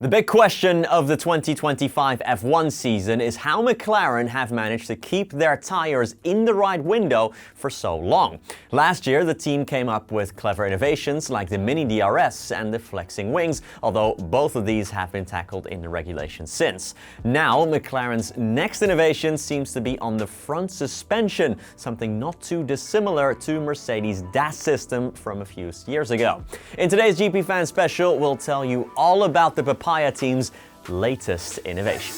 The big question of the 2025 F1 season is how McLaren have managed to keep their tires in the right window for so long. Last year, the team came up with clever innovations like the Mini DRS and the flexing wings, although both of these have been tackled in the regulations since. Now, McLaren's next innovation seems to be on the front suspension, something not too dissimilar to Mercedes' DAS system from a few years ago. In today's GPFans Special, we'll tell you all about the Papaya team's latest innovation.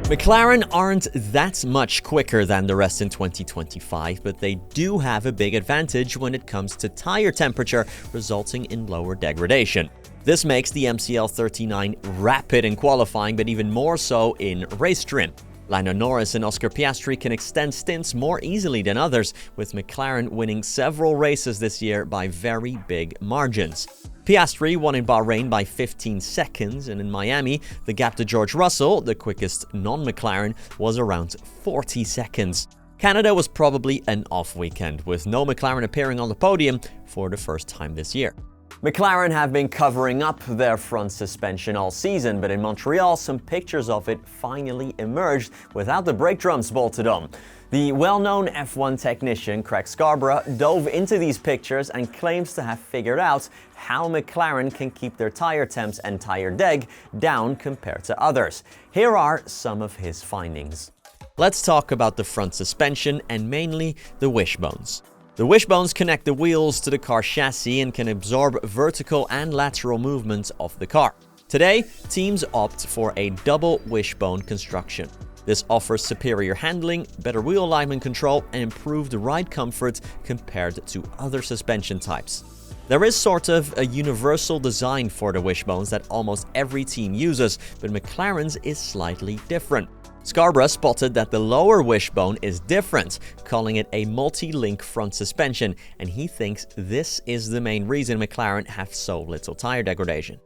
McLaren aren't that much quicker than the rest in 2025, but they do have a big advantage when it comes to tire temperature, resulting in lower degradation. This makes the MCL 39 rapid in qualifying, but even more so in race trim. Lando Norris and Oscar Piastri can extend stints more easily than others, with McLaren winning several races this year by very big margins. Piastri won in Bahrain by 15 seconds, and in Miami, the gap to George Russell, the quickest non-McLaren, was around 40 seconds. Canada was probably an off weekend, with no McLaren appearing on the podium for the first time this year. McLaren have been covering up their front suspension all season, but in Montreal, some pictures of it finally emerged without the brake drums bolted on. The well-known F1 technician Craig Scarborough dove into these pictures and claims to have figured out how McLaren can keep their tire temps and tire deg down compared to others. Here are some of his findings. Let's talk about the front suspension and mainly the wishbones. The wishbones connect the wheels to the car chassis and can absorb vertical and lateral movements of the car. Today, teams opt for a double wishbone construction. This offers superior handling, better wheel alignment control, and improved ride comfort compared to other suspension types. There is sort of a universal design for the wishbones that almost every team uses, but McLaren's is slightly different. Scarborough spotted that the lower wishbone is different, calling it a multi-link front suspension, and he thinks this is the main reason McLaren have so little tire degradation.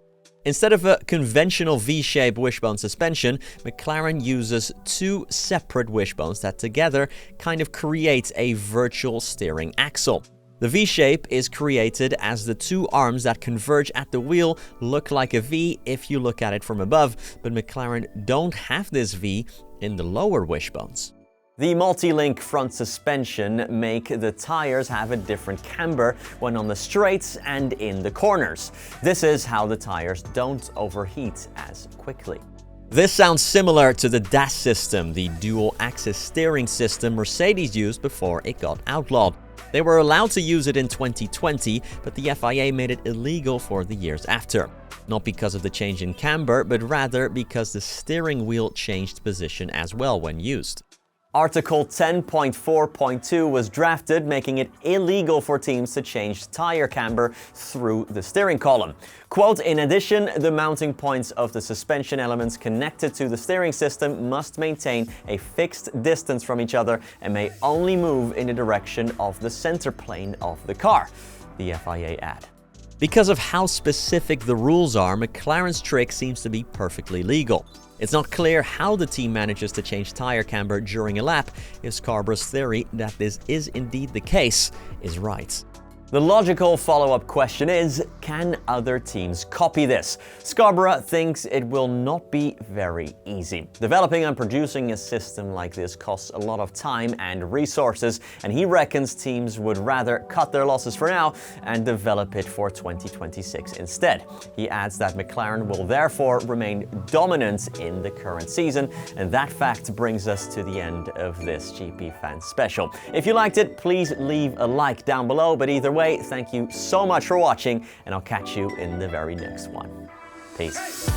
Instead of a conventional V-shaped wishbone suspension, McLaren uses two separate wishbones that together kind of create a virtual steering axle. The V-shape is created as the two arms that converge at the wheel look like a V if you look at it from above, but McLaren don't have this V in the lower wishbones. The multi-link front suspension make the tires have a different camber when on the straights and in the corners. This is how the tires don't overheat as quickly. This sounds similar to the DAS system, the dual-axis steering system Mercedes used before it got outlawed. They were allowed to use it in 2020, but the FIA made it illegal for the years after. Not because of the change in camber, but rather because the steering wheel changed position as well when used. Article 10.4.2 was drafted, making it illegal for teams to change tire camber through the steering column. Quote, in addition, the mounting points of the suspension elements connected to the steering system must maintain a fixed distance from each other and may only move in the direction of the center plane of the car, the FIA add. Because of how specific the rules are, McLaren's trick seems to be perfectly legal. It's not clear how the team manages to change tire camber during a lap if Scarborough's theory that this is indeed the case is right. The logical follow-up question is, can other teams copy this? Scarborough thinks it will not be very easy. Developing and producing a system like this costs a lot of time and resources, and he reckons teams would rather cut their losses for now and develop it for 2026 instead. He adds that McLaren will therefore remain dominant in the current season, and that fact brings us to the end of this GPFans Special. If you liked it, please leave a like down below, but either way, thank you so much for watching, and I'll catch you in the very next one. Peace.